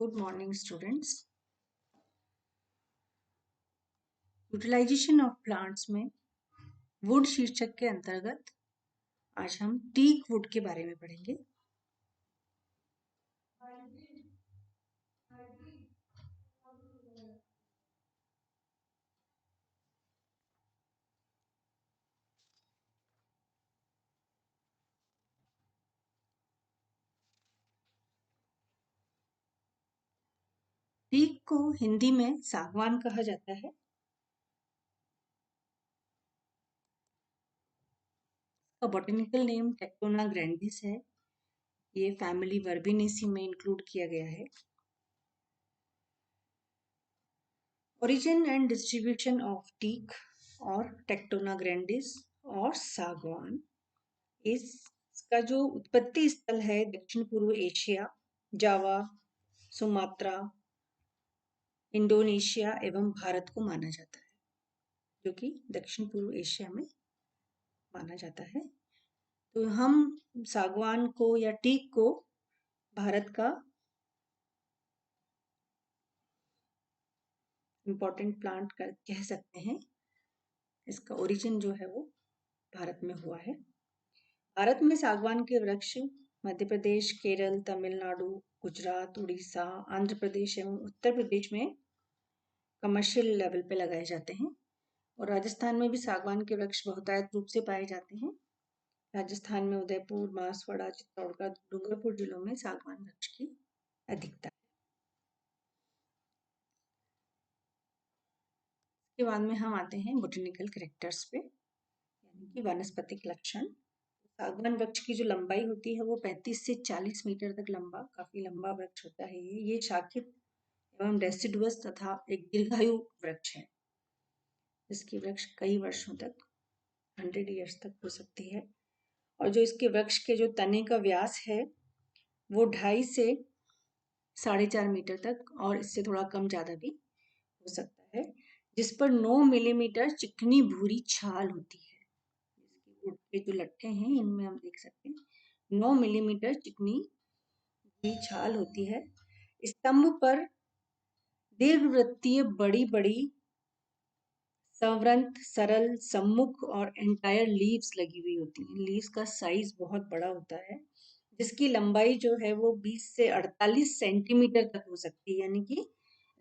Good morning students. Utilization of plants में wood शीर्षक के अंतर्गत आज हम टीक वुड के बारे में पढ़ेंगे। टीक को हिंदी में सागवान कहा जाता है। इसका बॉटनिकल नेम टेक्टोना ग्रैंडिस है। ये फैमिली वर्बिनेसी में इंक्लूड किया गया है। Origin and distribution of teak और टेक्टोना ग्रैंडिस और सागवान, इसका जो उत्पत्ति स्थल है दक्षिण पूर्व एशिया, जावा, सुमात्रा, इंडोनेशिया एवं भारत को माना जाता है, जो कि दक्षिण पूर्व एशिया में माना जाता है। तो हम सागवान को या टीक को भारत का इम्पोर्टेंट प्लांट कह सकते हैं। इसका ओरिजिन जो है वो भारत में हुआ है। भारत में सागवान के वृक्ष मध्य प्रदेश, केरल, तमिलनाडु, गुजरात, उड़ीसा, आंध्र प्रदेश एवं उत्तर प्रदेश में कमर्शियल लेवल पे लगाए जाते हैं। और राजस्थान में भी सागवान के वृक्ष बहुतायत रूप से पाए जाते हैं। राजस्थान में उदयपुर, बांसवाड़ा, चित्तौड़गढ़, डूंगरपुर जिलों में सागवान वृक्ष की अधिकता है। इसके बाद में हम आते हैं बोटेनिकल कैरेक्टर्स पे, यानी कि वानस्पतिक लक्षण। सागवान वृक्ष की जो लंबाई होती है वो 35 से 40 मीटर तक लंबा, काफी लंबा वृक्ष होता है। ये शाखित एवं डेसिडुअस तथा एक दीर्घायु वृक्ष है। इसकी वृक्ष कई वर्षों तक 100 ईयर्स तक हो सकती है। और जो इसके वृक्ष के जो तने का व्यास है वो 2.5 से 4.5 मीटर तक और इससे थोड़ा कम ज्यादा भी हो सकता है, जिस पर 9 मिलीमीटर चिकनी भूरी छाल होती है। इसके वुड के जो लट्ठे हैं इनमें हम देख सकते हैं 9 मिलीमीटर चिकनी भूरी छाल होती है। स्तंभ पर दीर्घवृत्तीय बड़ी बड़ी संवृत, सरल, सम्मुख और एंटायर लीव्स लगी हुई होती हैं। लीव्स का साइज बहुत बड़ा होता है, जिसकी लंबाई जो है वो 20 से 48 सेंटीमीटर तक हो सकती है, यानी कि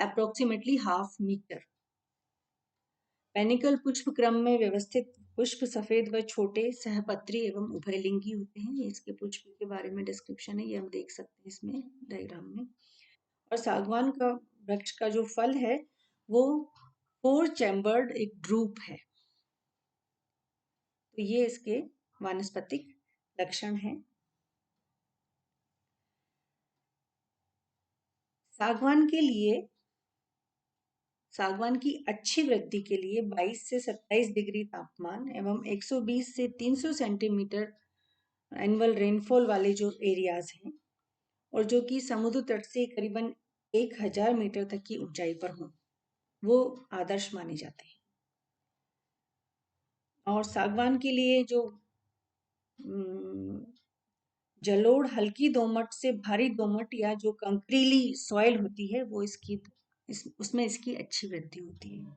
अप्रोक्सीमेटली हाफ मीटर। पेनिकल पुष्प क्रम में व्यवस्थित पुष्प सफेद व छोटे, सहपत्री एवं उभयलिंगी होते हैं। इसके पुष्प के बारे में डिस्क्रिप्शन है, ये हम देख सकते हैं इसमें डायग्राम में। और सागवान का वृक्ष का जो फल है वो 4 चैम्बर्ड एक ड्रूप है। तो ये इसके वानस्पतिक लक्षण हैं। सागवान की अच्छी वृद्धि के लिए 22 से 27 डिग्री तापमान एवं 120 से 300 सेंटीमीटर एनुअल रेनफॉल वाले जो एरियाज हैं और जो कि समुद्र तट से करीबन 1000 मीटर तक की ऊंचाई पर हों, वो आदर्श माने जाते हैं। और सागवान के लिए जो जलोढ़, हल्की दोमट से भारी दोमट या जो कंकरीली सॉइल होती है वो उसमें इसकी अच्छी वृद्धि होती है।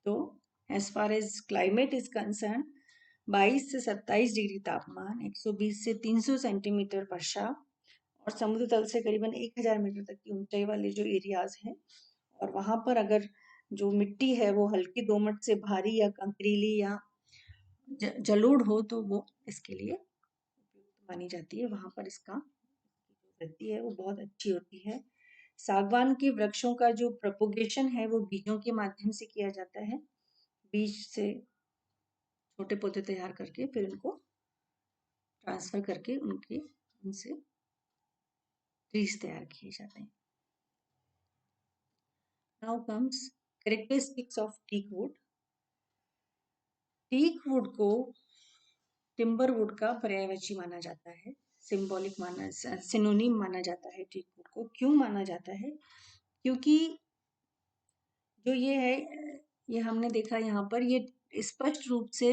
तो as far as climate is concern, 22 से 27 डिग्री तापमान, 120 से 300 सेंटीमीटर वर्षा और समुद्र तल से करीबन 1000 मीटर तक की ऊंचाई वाले जो एरियाज हैं, और वहां पर अगर जो मिट्टी है वो हल्की दोमट से भारी या कंकरीली या जलोढ़ हो तो वो इसके लिए उपयुक्त मानी जाती है। वहां पर इसका वृद्धि है वो बहुत अच्छी होती है। सागवान के वृक्षों का जो प्रोपोगेशन है वो बीजों के माध्यम से किया जाता है। बीज से छोटे पौधे तैयार करके फिर उनको ट्रांसफर करके उनसे ट्रीज तैयार किए जाते हैं। Now comes characteristics of teak wood. Teak wood को टिम्बर वुड का पर्यायवाची माना जाता है, सिनोनिम माना जाता है। टीक वुड को क्यों माना जाता है? क्योंकि जो ये है, ये हमने देखा यहाँ पर, ये स्पष्ट रूप से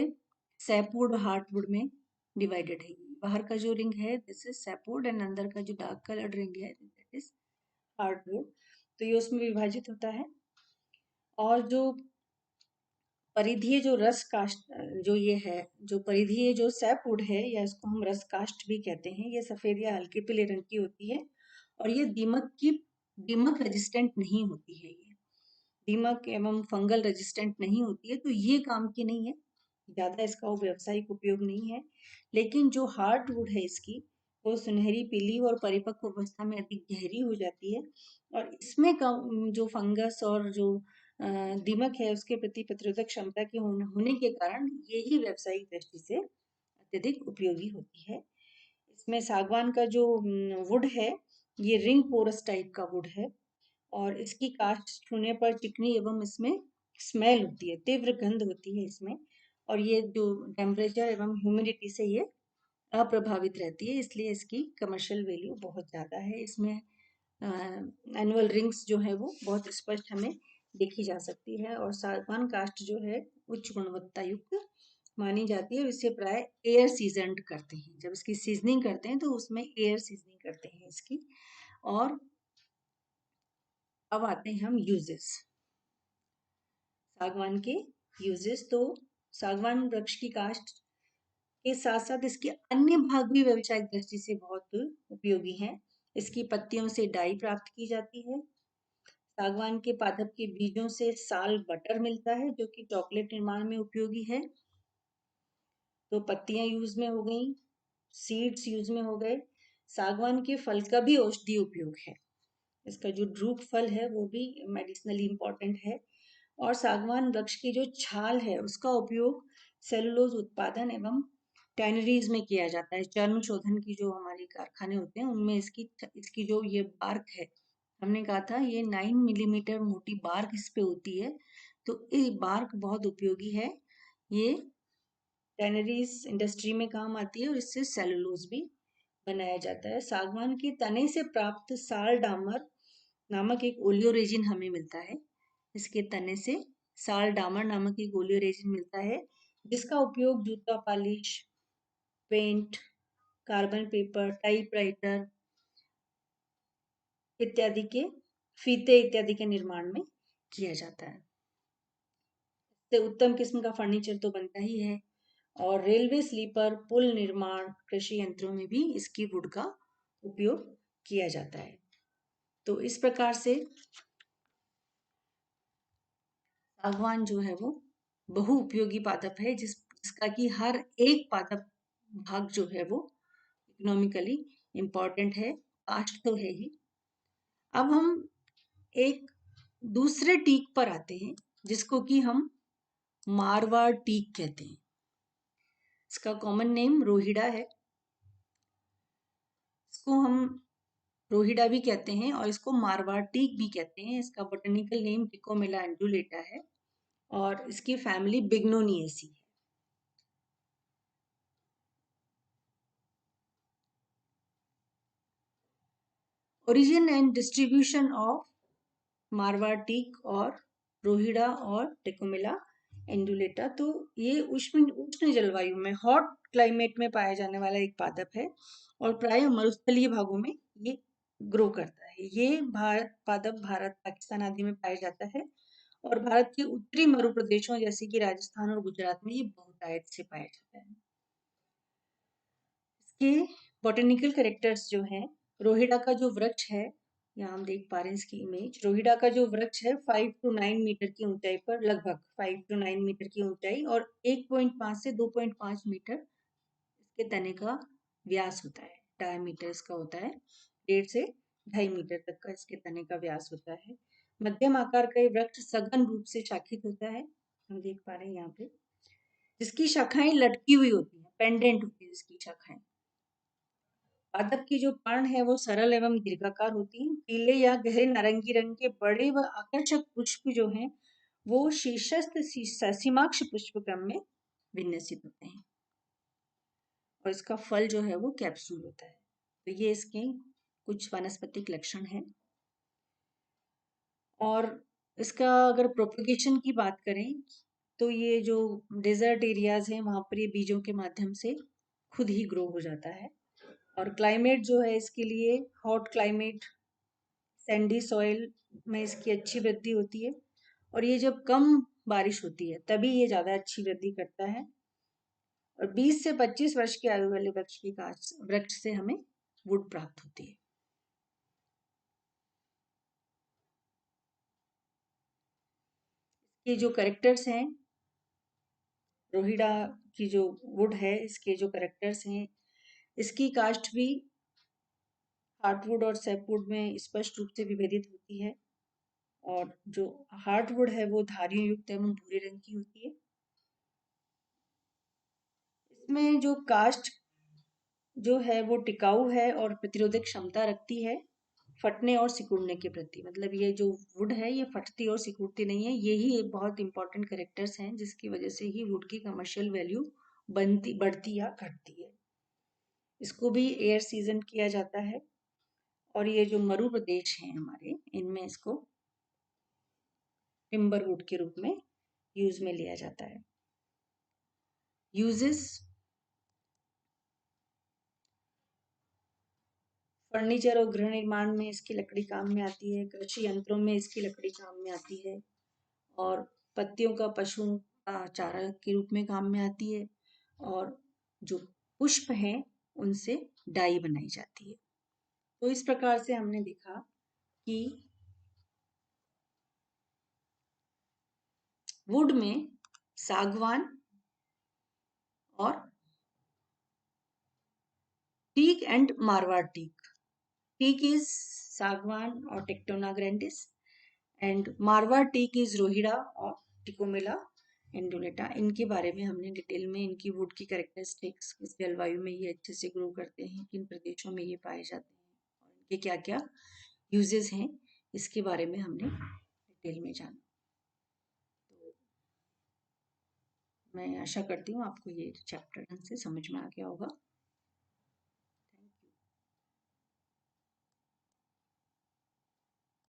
सैपवुड हार्टवुड में डिवाइडेड है। बाहर का जो रिंग है दिस इज सैपवुड एंड अंदर का जो डार्क कलर्ड रिंग है दैट इज हार्डवुड, तो ये उसमें विभाजित होता है। और जो परिधीय जो रस काष्ठ जो ये है, जो परिधीय जो सैपवुड है, या इसको हम रस काष्ठ भी कहते हैं, ये सफेद या हल्के पीले रंग की होती है और ये दीमक रेजिस्टेंट नहीं होती है। ये दीमक एवं फंगल रेजिस्टेंट नहीं होती है, तो ये काम की नहीं है, ज्यादा इसका वो व्यावसायिक उपयोग नहीं है। लेकिन जो हार्डवुड है इसकी, वो सुनहरी पीली और परिपक्व अवस्था में अधिक गहरी हो जाती है और इसमें कम जो फंगस और जो दीमक है उसके प्रति प्रतिरोधक क्षमता के होने के कारण ये ही व्यावसायिक दृष्टि से अत्यधिक उपयोगी होती है। इसमें सागवान का जो वुड है, ये रिंग पोरस टाइप का वुड है और इसकी काष्ठ छूने पर चिकनी एवं इसमें स्मेल होती है, तीव्र गंध होती है इसमें। और ये जो टेम्परेचर एवं ह्यूमिडिटी से ये अप्रभावित रहती है, इसलिए इसकी कमर्शियल वैल्यू बहुत ज़्यादा है। इसमें एनुअल रिंग्स जो है वो बहुत स्पष्ट हमें देखी जा सकती है। और सागवान काष्ठ जो है उच्च गुणवत्ता युक्त मानी जाती है और इसे प्राय एयर सीजनड करते हैं। जब इसकी सीजनिंग करते हैं तो उसमें एयर सीजनिंग करते हैं इसकी। और अब आते हैं हम यूजेस, सागवान के यूजेस। तो सागवान वृक्ष की काष्ठ के साथ साथ इसके अन्य भाग भी व्यवसायिक दृष्टि से बहुत उपयोगी हैं। इसकी पत्तियों से डाई प्राप्त की जाती है। सागवान के पादप के बीजों से साल बटर मिलता है जो कि चॉकलेट निर्माण में उपयोगी है। तो पत्तियां यूज में हो गई, सीड्स यूज में हो गए। सागवान के फल का भी औषधीय उपयोग है, इसका जो ड्रूप फल है वो भी मेडिसिनली इम्पोर्टेंट है। और सागवान वृक्ष की जो छाल है उसका उपयोग सेलुलोज उत्पादन एवं टैनरीज में किया जाता है। चर्म शोधन की जो हमारे कारखाने होते हैं उनमें इसकी इसकी जो ये बार्क है, हमने कहा था ये 9 मिलीमीटर मोटी बार्क इस पे होती है, तो ये बार्क बहुत उपयोगी है। ये टैनरीज इंडस्ट्री में काम आती है और इससे सेलुलोज भी बनाया जाता है। सागवान के तने से प्राप्त साल डामर नामक एक ओलियो रेजिन हमें मिलता है। इसके तने से साल डामर नामक एक ओलियो रेजिन मिलता है जिसका उपयोग जूता polish, paint, carbon paper, typewriter इत्यादि के फीते इत्यादि के निर्माण में किया जाता है। इससे उत्तम किस्म का फर्नीचर तो बनता ही है। और रेलवे स्लीपर, पुल निर्माण, कृषि यंत्रों में भी इसकी वुड का उपयोग किया जाता है। तो इस प्रकार से सागवान जो है वो बहु उपयोगी पादप है, जिसका कि हर एक पादप भाग जो है वो इकोनॉमिकली इम्पोर्टेंट है, कास्ट तो है ही। अब हम एक दूसरे टीक पर आते हैं जिसको कि हम मारवाड़ टीक कहते हैं। इसका कॉमन नेम रोहिड़ा है। इसको हम रोहिड़ा भी कहते हैं और इसको मारवाड़ टीक भी कहते हैं। इसका बोटेनिकल नेम टिकोमेला एंडुलेटा है और इसकी फैमिली बिग्नोनिएसी है। Origin and distribution of Marwar teak और रोहिड़ा और टेकोमिला एंडुलेटा, तो ये उष्ण उष्ण जलवायु में, हॉट क्लाइमेट में पाया जाने वाला एक पादप है और प्राय मरुस्थलीय भागों में ये ग्रो करता है। ये पादप भारत, पाकिस्तान आदि में पाया जाता है और भारत के उत्तरी मरु प्रदेशों जैसे कि राजस्थान और गुजरात में ये बहुतायत से पाया जाता है। इसके बॉटेनिकल कैरेक्टर्स जो हैं, रोहिड़ा का जो वृक्ष है, यहाँ हम देख पा रहे हैं इसकी इमेज। रोहिड़ा का जो वृक्ष है 5 to 9 मीटर की ऊंचाई पर, लगभग 5 to 9 मीटर की ऊंचाई और 1.5 से 2.5 मीटर इसके तने का व्यास होता है। डायमीटर इसका होता है 1.5 से 2.5 मीटर तक का इसके तने का व्यास होता है। मध्यम आकार का ये वृक्ष सघन रूप से शाखित होता है, हम देख पा रहे हैं यहाँ पे, जिसकी शाखाएं लटकी हुई होती है, पेंडेंट होती है इसकी शाखाएं। पादप की जो पर्ण है वो सरल एवं दीर्घाकार होती है। पीले या गहरे नारंगी रंग के बड़े व आकर्षक पुष्प जो हैं वो शीर्षस्थ सीमाक्ष पुष्प क्रम में विन्यसित होते हैं और इसका फल जो है वो कैप्सूल होता है। तो ये इसके कुछ वानस्पतिक लक्षण हैं। और इसका अगर प्रोपगेशन की बात करें तो ये जो डेजर्ट एरियाज हैं वहां पर ये बीजों के माध्यम से खुद ही ग्रो हो जाता है। और क्लाइमेट जो है इसके लिए हॉट क्लाइमेट सैंडी सॉइल में इसकी अच्छी वृद्धि होती है, और ये जब कम बारिश होती है तभी ये ज़्यादा अच्छी वृद्धि करता है। और 20 से 25 वर्ष की आयु वाले वृक्ष से हमें वुड प्राप्त होती है। ये जो करेक्टर्स हैं, रोहिड़ा की जो वुड है, इसके जो करेक्टर्स हैं, इसकी कास्ट भी हार्टवुड और सैपवुड में स्पष्ट रूप से विभेदित होती है। और जो हार्टवुड है वो धारियों युक्त एवं भूरे रंग की होती है। इसमें जो कास्ट जो है वो टिकाऊ है और प्रतिरोधक क्षमता रखती है फटने और सिकुड़ने के प्रति। मतलब ये जो वुड है ये फटती और सिकुड़ती नहीं है। यही एक बहुत इंपॉर्टेंट कैरेक्टर्स हैं जिसकी वजह से ही वुड की कमर्शियल वैल्यू बढ़ती या घटती है। इसको भी एयर सीजन किया जाता है, और ये जो मरु प्रदेश हैं हमारे, इनमें इसको टिम्बर वुड के रूप में यूज में लिया जाता है। यूजेस: फर्नीचर और गृह निर्माण में इसकी लकड़ी काम में आती है। कृषि यंत्रों में इसकी लकड़ी काम में आती है, और पत्तियों का पशुओं का चारा के रूप में काम में आती है। और जो पुष्प हैं उनसे डाई बनाई जाती है। तो इस प्रकार से हमने देखा कि वुड में सागवान और teak and Marwar teak. Teak is sagwan और tectona grandis, and Marwar teak is rohida और टिकोमेला इंडोनेटा। इनके बारे में हमने डिटेल में, इनकी वुड की कैरेक्टरिस्टिक्स, किस जलवायु में ये अच्छे से ग्रो करते हैं, किन प्रदेशों में ये पाए जाते हैं, और इनके क्या क्या यूजेस हैं, इसके बारे में हमने डिटेल में जाना। तो मैं आशा करती हूँ आपको ये चैप्टर ढंग से समझ में आ गया होगा।